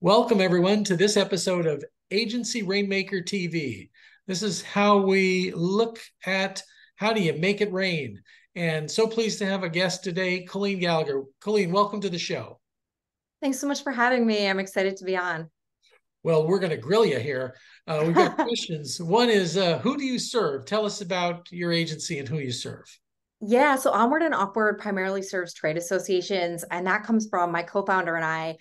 Welcome, everyone, to this episode of Agency Rainmaker TV. This is how we look at how do you make it rain. And so pleased to have a guest today, Colleen Gallagher. Colleen, welcome to the show. Thanks so much for having me. I'm excited to be on. Well, we're going to grill you here. We've got questions. One is, who do you serve? Tell us about your agency and who you serve. Yeah, so OnWrd and UpWrd primarily serves trade associations, and that comes from my co-founder and I.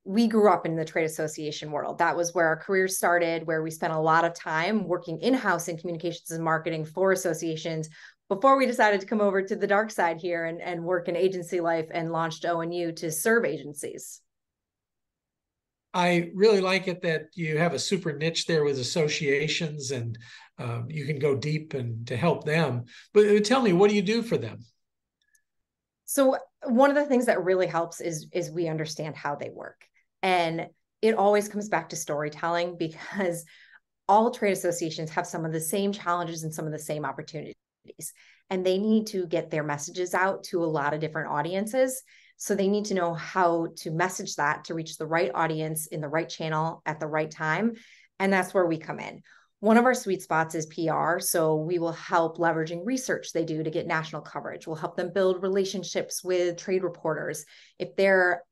We grew up in the trade association world. That was where our careers started, where we spent a lot of time working in-house in communications and marketing for associations before we decided to come over to the dark side here and work in agency life and launched ONU to serve agencies. I really like it that you have a super niche there with associations and you can go deep and to help them. But tell me, what do you do for them? So one of the things that really helps is we understand how they work. And it always comes back to storytelling because all trade associations have some of the same challenges and some of the same opportunities. And they need to get their messages out to a lot of different audiences. So they need to know how to message that to reach the right audience in the right channel at the right time. And that's where we come in. One of our sweet spots is PR. So we will help leveraging research they do to get national coverage. We'll help them build relationships with trade reporters. If they're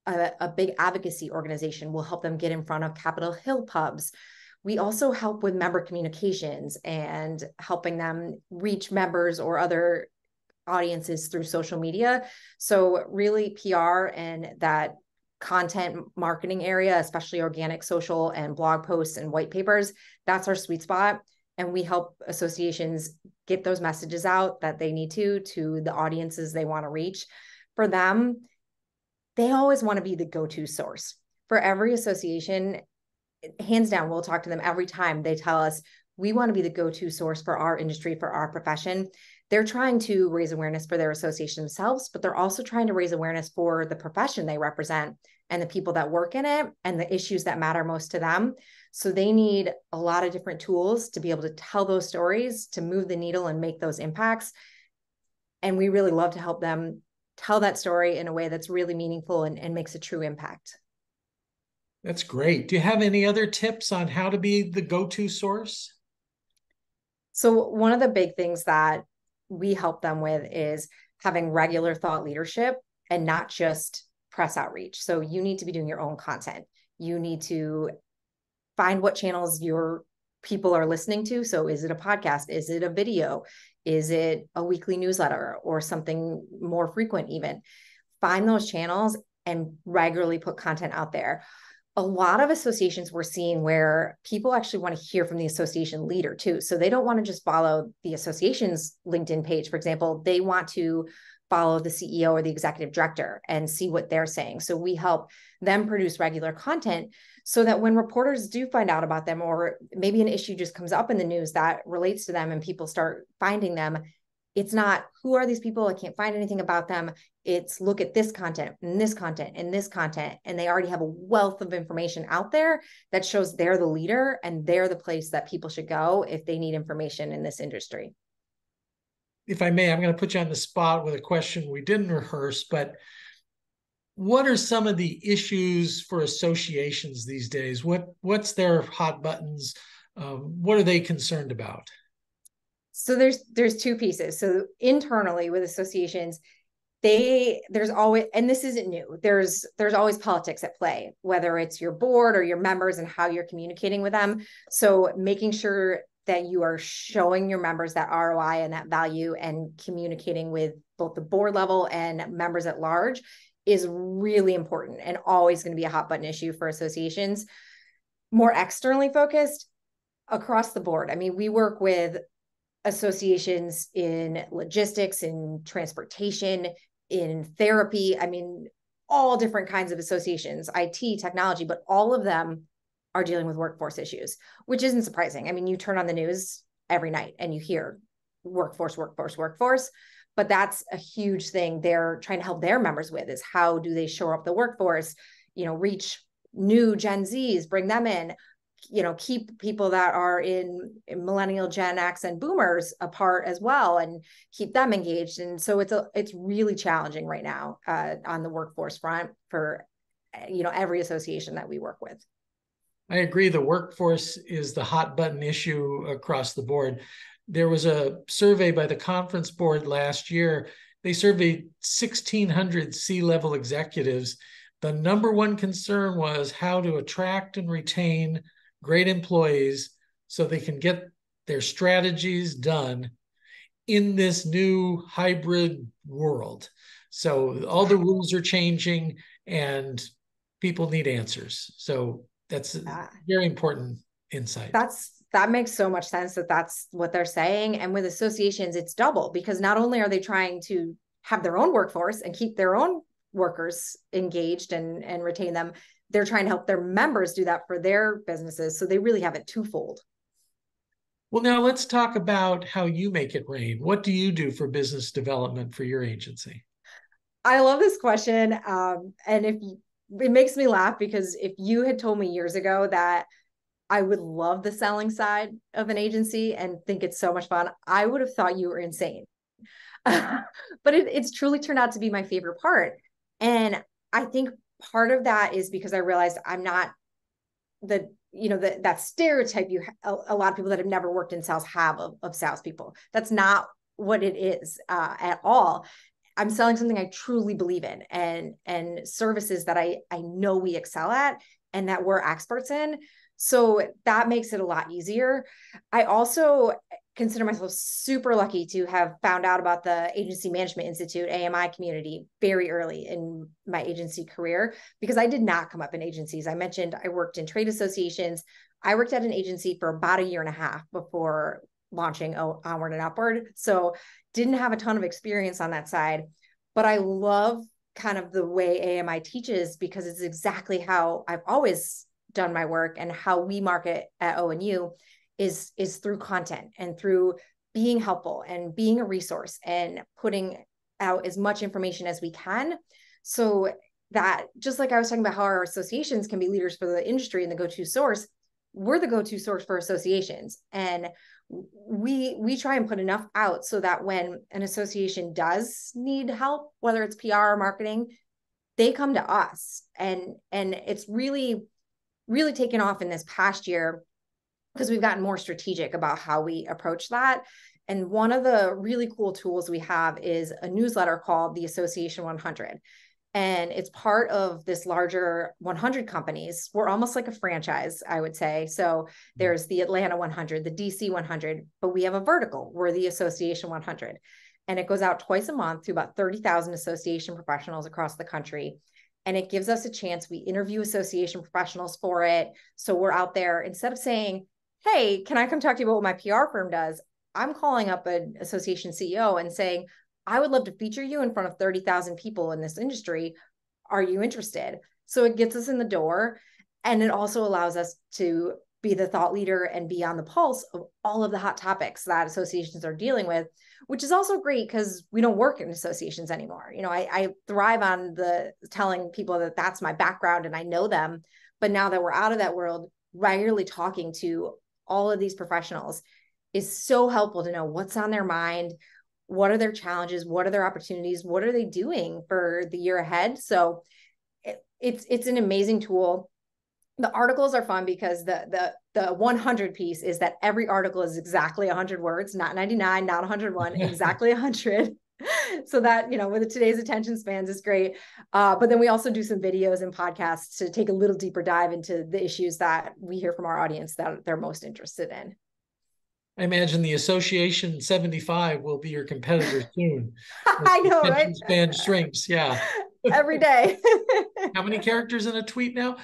a big advocacy organization, we'll help them get in front of Capitol Hill pubs. We also help with member communications and helping them reach members or other audiences through social media. So really PR and that content marketing area, especially organic social and blog posts and white papers, that's our sweet spot. And we help associations get those messages out that they need to the audiences they want to reach. For them, they always want to be the go-to source. For every association, hands down, we'll talk to them every time they tell us, we want to be the go-to source for our industry, for our profession. They're trying to raise awareness for their association themselves, but they're also trying to raise awareness for the profession they represent and the people that work in it and the issues that matter most to them. So they need a lot of different tools to be able to tell those stories, to move the needle and make those impacts. And we really love to help them tell that story in a way that's really meaningful and makes a true impact. That's great. Do you have any other tips on how to be the go-to source? So one of the big things that we help them with is having regular thought leadership and not just press outreach. So you need to be doing your own content. You need to find what channels your people are listening to. So is it a podcast? Is it a video? Is it a weekly newsletter or something more frequent even? Find those channels and regularly put content out there. A lot of associations we're seeing where people actually want to hear from the association leader too. So they don't want to just follow the association's LinkedIn page, for example. They want to follow the CEO or the executive director and see what they're saying. So we help them produce regular content so that when reporters do find out about them, or maybe an issue just comes up in the news that relates to them and people start finding them, it's not, who are these people? I can't find anything about them. It's look at this content and this content and this content. And they already have a wealth of information out there that shows they're the leader and they're the place that people should go if they need information in this industry. If I may, I'm going to put you on the spot with a question we didn't rehearse, but what are some of the issues for associations these days? What's their hot buttons? What are they concerned about? So there's two pieces. So internally with associations, there's always, and this isn't new, there's always politics at play, whether it's your board or your members and how you're communicating with them. So making sure that you are showing your members that ROI and that value and communicating with both the board level and members at large is really important and always going to be a hot button issue for associations. More externally focused across the board. I mean, we work with associations in logistics, in transportation, in therapy. I mean, all different kinds of associations, IT, technology, but all of them are dealing with workforce issues, which isn't surprising. I mean, you turn on the news every night and you hear workforce, workforce, workforce, but that's a huge thing they're trying to help their members with is how do they shore up the workforce, reach new Gen Zs, bring them in, keep people that are in millennial, Gen X and boomers apart as well and keep them engaged. And so it's really challenging right now on the workforce front for every association that we work with. I agree. The workforce is the hot button issue across the board. There was a survey by the conference board last year. They surveyed 1,600 C-level executives. The number one concern was how to attract and retain great employees so they can get their strategies done in this new hybrid world. So all the rules are changing and people need answers. So that's a very important insight. That makes so much sense that that's what they're saying. And with associations, it's double, because not only are they trying to have their own workforce and keep their own workers engaged and retain them, they're trying to help their members do that for their businesses. So they really have it twofold. Well, now let's talk about how you make it rain. What do you do for business development for your agency? I love this question. And it makes me laugh, because if you had told me years ago that I would love the selling side of an agency and think it's so much fun, I would have thought you were insane. But it's truly turned out to be my favorite part. And I think part of that is because I realized I'm not that stereotype a lot of people that have never worked in sales have of salespeople. That's not what it is at all. I'm selling something I truly believe in, and services that I know we excel at and that we're experts in. So that makes it a lot easier. I also consider myself super lucky to have found out about the Agency Management Institute, AMI community, very early in my agency career, because I did not come up in agencies. I mentioned I worked in trade associations. I worked at an agency for about a year and a half before launching OnWrd and UpWrd. So didn't have a ton of experience on that side, but I love kind of the way AMI teaches, because it's exactly how I've always done my work, and how we market at ONU is through content and through being helpful and being a resource and putting out as much information as we can. So that, just like I was talking about how our associations can be leaders for the industry and the go-to source, we're the go-to source for associations. And we try and put enough out so that when an association does need help, whether it's PR or marketing, they come to us. And it's really taken off in this past year, because we've gotten more strategic about how we approach that. And one of the really cool tools we have is a newsletter called the Association 100. And it's part of this larger 100 companies. We're almost like a franchise, I would say. So there's the Atlanta 100, the DC 100, but we have a vertical. We're the Association 100. And it goes out twice a month to about 30,000 association professionals across the country. And it gives us a chance. We interview association professionals for it. So we're out there, instead of saying, hey, can I come talk to you about what my PR firm does? I'm calling up an association CEO and saying, I would love to feature you in front of 30,000 people in this industry. Are you interested? So it gets us in the door. And it also allows us to be the thought leader and be on the pulse of all of the hot topics that associations are dealing with, which is also great because we don't work in associations anymore. I thrive on the telling people that that's my background and I know them. But now that we're out of that world, regularly talking to all of these professionals is so helpful to know what's on their mind. What are their challenges? What are their opportunities? What are they doing for the year ahead? So it's an amazing tool. The articles are fun because the 100 piece is that every article is exactly 100 words, not 99, not 101, exactly 100. So that, with today's attention spans is great. But then we also do some videos and podcasts to take a little deeper dive into the issues that we hear from our audience that they're most interested in. I imagine the Association 75 will be your competitor soon. I know, right? Span shrinks, yeah. Every day. How many characters in a tweet now?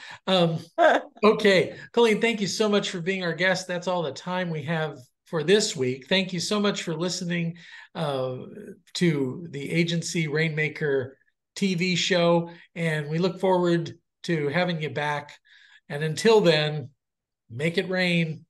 Okay, Colleen, thank you so much for being our guest. That's all the time we have for this week. Thank you so much for listening to the Agency Rainmaker TV show, and we look forward to having you back. And until then, make it rain.